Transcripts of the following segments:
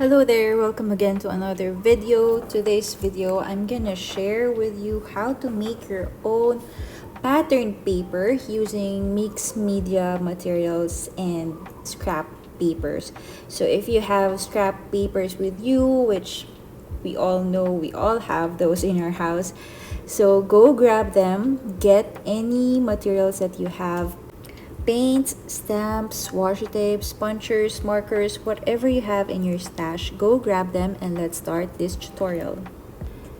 Hello there, welcome again to another video. Today's video, I'm gonna share with you how to make your own pattern paper using mixed media materials and scrap papers. So if you have scrap papers with you, which we all know we all have those in our house, so go grab them, get any materials that you have, paints, stamps, washi tapes, punchers, markers, whatever you have in your stash, go grab them and let's start this tutorial.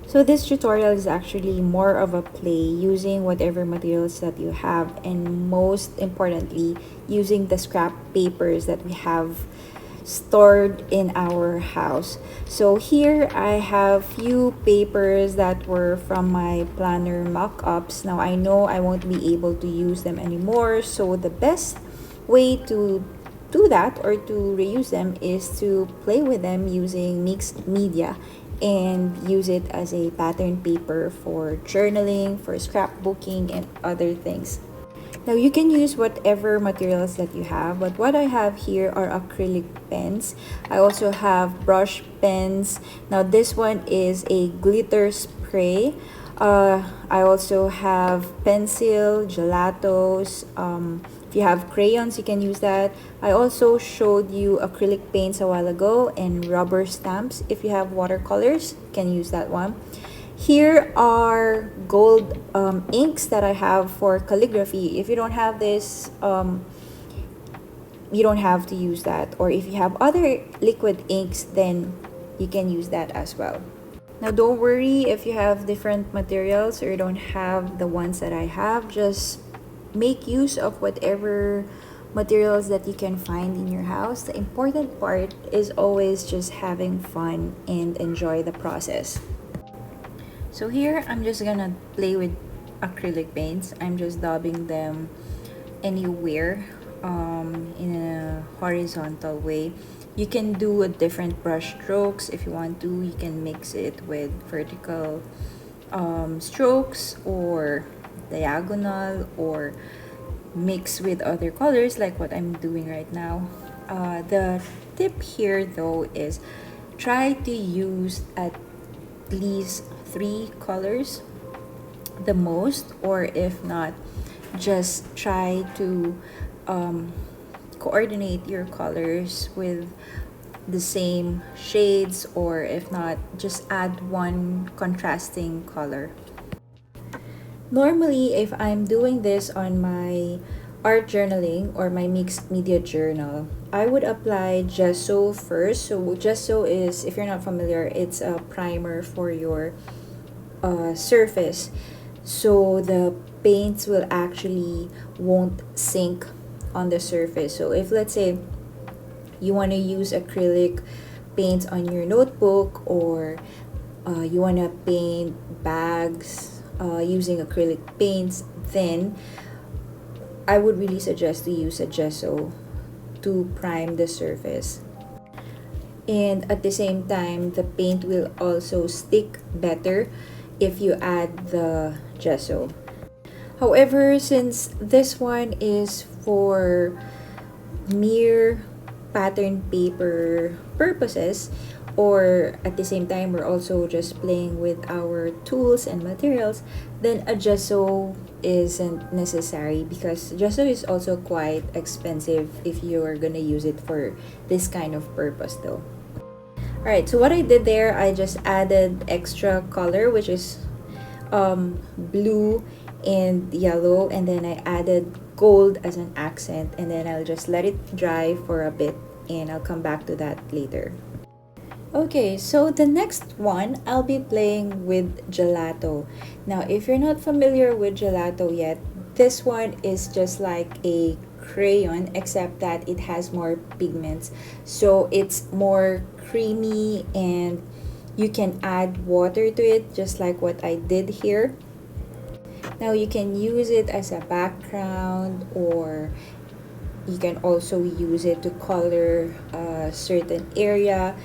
So this tutorial is actually more of a play using whatever materials that you have, and most importantly using the scrap papers that we have stored in our house. So here I have few papers that were from my planner mock-ups. Now I know I won't be able to use them anymore, so the best way to do that or to reuse them is to play with them using mixed media and use it as a pattern paper for journaling, for scrapbooking, and other things. Now you can use whatever materials that you have, but what I have here are acrylic pens. I also have brush pens. Now this one is a glitter spray. I also have pencil, gelatos. If you have crayons, you can use that. I also showed you acrylic paints a while ago and rubber stamps. If you have watercolors, you can use that one. Here are gold inks that I have for calligraphy. If you don't have this, you don't have to use that. Or if you have other liquid inks, then you can use that as well. Now don't worry if you have different materials or you don't have the ones that I have. Just make use of whatever materials that you can find in your house. The important part is always just having fun and enjoy the process. So here, I'm just gonna play with acrylic paints. I'm just dabbing them anywhere in a horizontal way. You can do a different brush strokes if you want to. You can mix it with vertical strokes or diagonal, or mix with other colors like what I'm doing right now. The tip here though is try to use at least 3 colors the most, or if not, just try to coordinate your colors with the same shades, or if not, just add one contrasting color. Normally, if I'm doing this on my art journaling or my mixed media journal, I would apply gesso first. So gesso is, if you're not familiar, it's a primer for your surface, so the paints will actually won't sink on the surface. So if, let's say, you want to use acrylic paints on your notebook, or you want to paint bags using acrylic paints, then I would really suggest to use a gesso to prime the surface. And at the same time, the paint will also stick better if you add the gesso. However, since this one is for mere pattern paper purposes, or at the same time we're also just playing with our tools and materials, then a gesso isn't necessary, because gesso is also quite expensive if you're gonna use it for this kind of purpose though. Alright, so what I did there, I just added extra color, which is blue and yellow, and then I added gold as an accent, and then I'll just let it dry for a bit and I'll come back to that later. Okay, so the next one, I'll be playing with gelato. Now, if you're not familiar with gelato yet, this one is just like a crayon, except that it has more pigments. So it's more creamy and you can add water to it, just like what I did here. Now you can use it as a background, or you can also use it to color a certain area.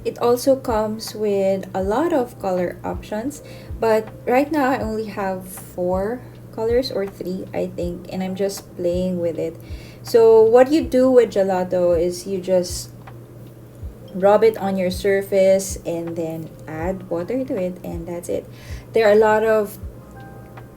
It also comes with a lot of color options, but right now I only have 4 colors, or 3 I think, and I'm just playing with it. So what you do with gelato is you just rub it on your surface and then add water to it, and that's it. There are a lot of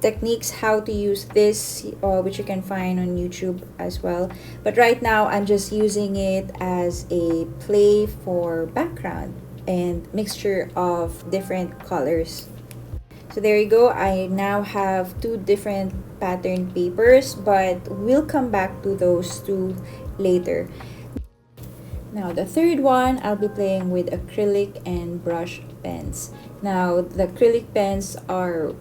techniques how to use this, which you can find on YouTube as well, but right now I'm just using it as a play for background and mixture of different colors. So there you go. I now have two different pattern papers, but we'll come back to those two later. Now the third one, I'll be playing with acrylic and brush pens. Now the acrylic pens are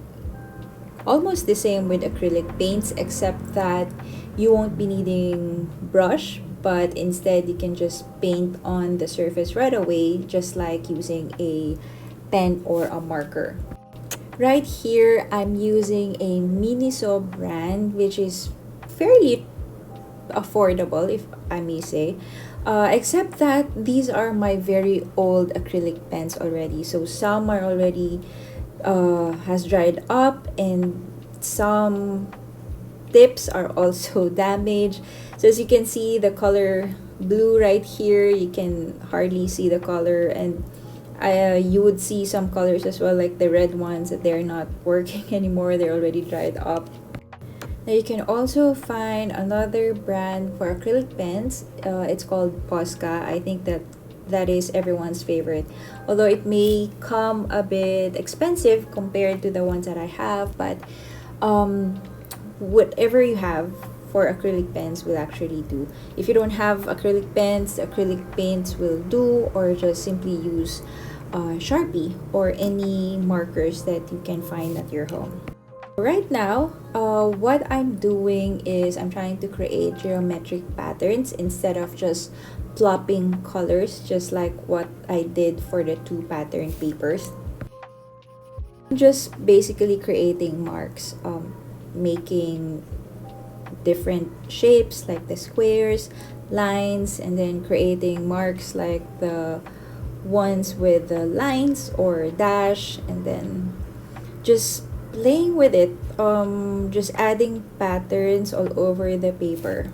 almost the same with acrylic paints, except that you won't be needing brush, but instead you can just paint on the surface right away, just like using a pen or a marker. Right here, I'm using a Miniso brand, which is fairly affordable, if I may say. Except that these are my very old acrylic pens already. So some are already has dried up, and some tips are also damaged. So as you can see, the color blue right here, you can hardly see the color, and you would see some colors as well, like the red ones, that they're not working anymore, they're already dried up. Now you can also find another brand for acrylic pens. It's called Posca. I think that is everyone's favorite, although it may come a bit expensive compared to the ones that I have, but whatever you have for acrylic pens will actually do. If you don't have acrylic pens, acrylic paints will do, or just simply use Sharpie or any markers that you can find at your home. Right now, what I'm doing is I'm trying to create geometric patterns instead of just plopping colors, just like what I did for the two pattern papers. I'm just basically creating marks, making different shapes like the squares, lines, and then creating marks like the ones with the lines or dash, and then just playing with it, just adding patterns all over the paper.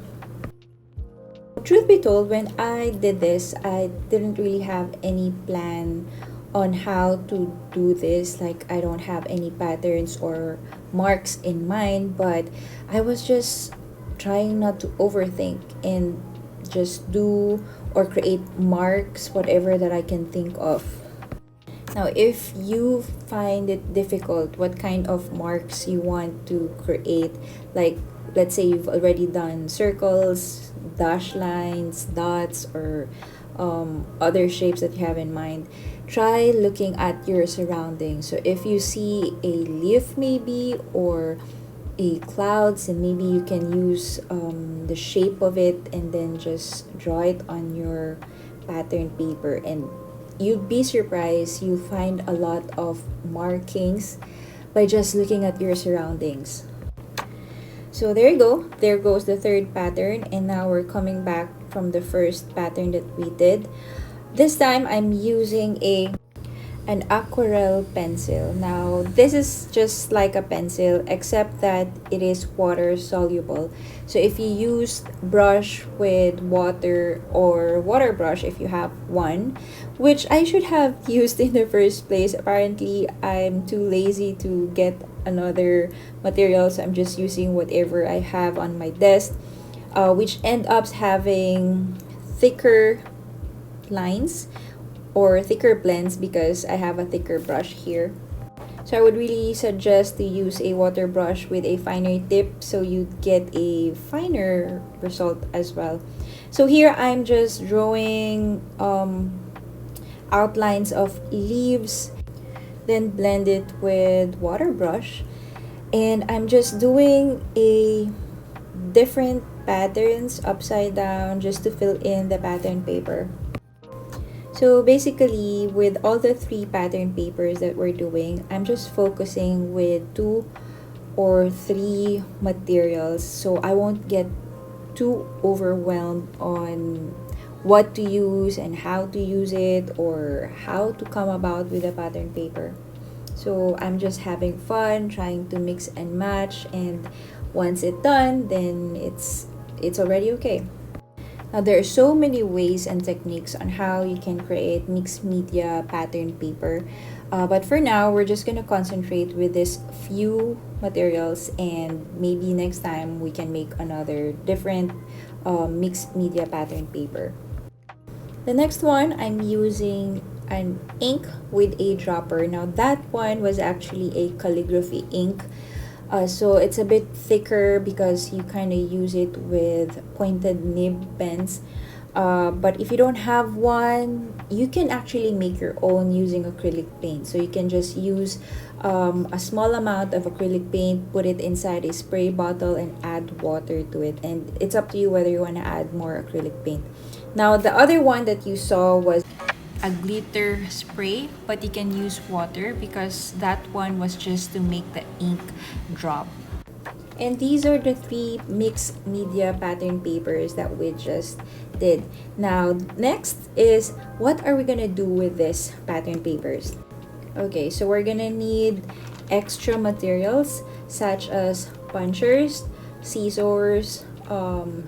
Truth be told, when I did this, I didn't really have any plan on how to do this. Like, I don't have any patterns or marks in mind, but I was just trying not to overthink and just do or create marks, whatever that I can think of. Now, if you find it difficult what kind of marks you want to create, like let's say you've already done circles, dash lines, dots, or other shapes that you have in mind, try looking at your surroundings. So if you see a leaf maybe, or a clouds, and maybe you can use the shape of it and then just draw it on your pattern paper, and you'd be surprised, you find a lot of markings by just looking at your surroundings. So there you go, there goes the third pattern, and now we're coming back from the first pattern that we did. This time I'm using an Aquarelle pencil. Now this is just like a pencil, except that it is water soluble. So if you use brush with water, or water brush if you have one, which I should have used in the first place, apparently I'm too lazy to get another material, so I'm just using whatever I have on my desk, which end up having thicker lines or thicker blends because I have a thicker brush here. So I would really suggest to use a water brush with a finer tip, so you get a finer result as well. So here I'm just drawing outlines of leaves, then blend it with water brush, and I'm just doing a different patterns upside down just to fill in the pattern paper. So basically, with all the three pattern papers that we're doing, I'm just focusing with 2 or 3 materials, so I won't get too overwhelmed on what to use and how to use it, or how to come about with a pattern paper. So I'm just having fun trying to mix and match, and once it's done, then it's already okay. Now, there are so many ways and techniques on how you can create mixed media pattern paper. But for now, we're just going to concentrate with this few materials, and maybe next time we can make another different mixed media pattern paper. The next one, I'm using an ink with a dropper. Now that one was actually a calligraphy ink. So it's a bit thicker because you kind of use it with pointed nib pens. But if you don't have one, you can actually make your own using acrylic paint. So you can just use a small amount of acrylic paint, put it inside a spray bottle, and add water to it. And it's up to you whether you want to add more acrylic paint. Now, the other one that you saw was a glitter spray, but you can use water because that one was just to make the ink drop. And these are the three mixed media pattern papers that we just did. Now, next is what are we gonna do with these pattern papers? Okay, so we're gonna need extra materials such as punchers, scissors,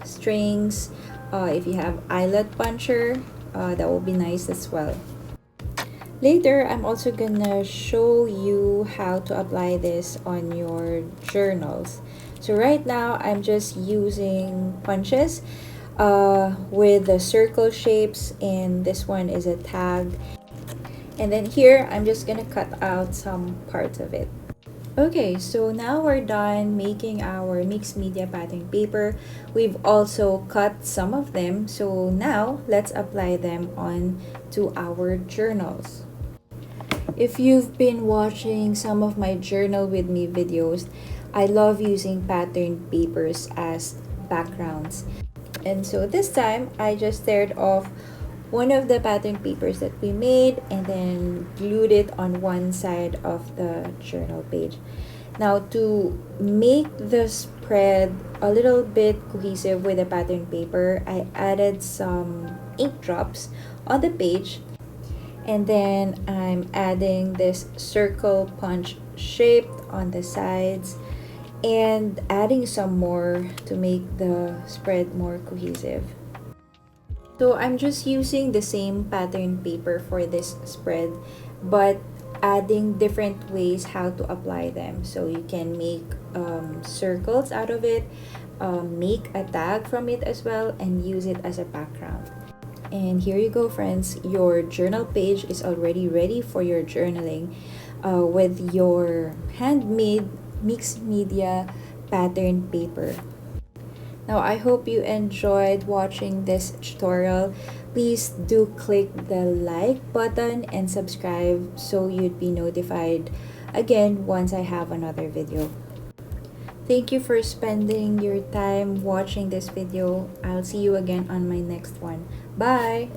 strings. If you have eyelet puncher, that will be nice as well. Later, I'm also gonna show you how to apply this on your journals. So right now, I'm just using punches with the circle shapes, and this one is a tag. And then here, I'm just gonna cut out some parts of it. Okay, so now we're done making our mixed media pattern paper. We've also cut some of them. So now let's apply them on to our journals. If you've been watching some of my journal with me videos, I love using pattern papers as backgrounds. And so this time I just teared off one of the pattern papers that we made and then glued it on one side of the journal page. Now, to make the spread a little bit cohesive with the pattern paper, I added some ink drops on the page, and then I'm adding this circle punch shape on the sides and adding some more to make the spread more cohesive. So I'm just using the same pattern paper for this spread, but adding different ways how to apply them. So you can make circles out of it, make a tag from it as well, and use it as a background. And here you go, friends. Your journal page is already ready for your journaling with your handmade mixed media pattern paper. Now, I hope you enjoyed watching this tutorial. Please do click the like button and subscribe so you'd be notified again once I have another video. Thank you for spending your time watching this video. I'll see you again on my next one. Bye!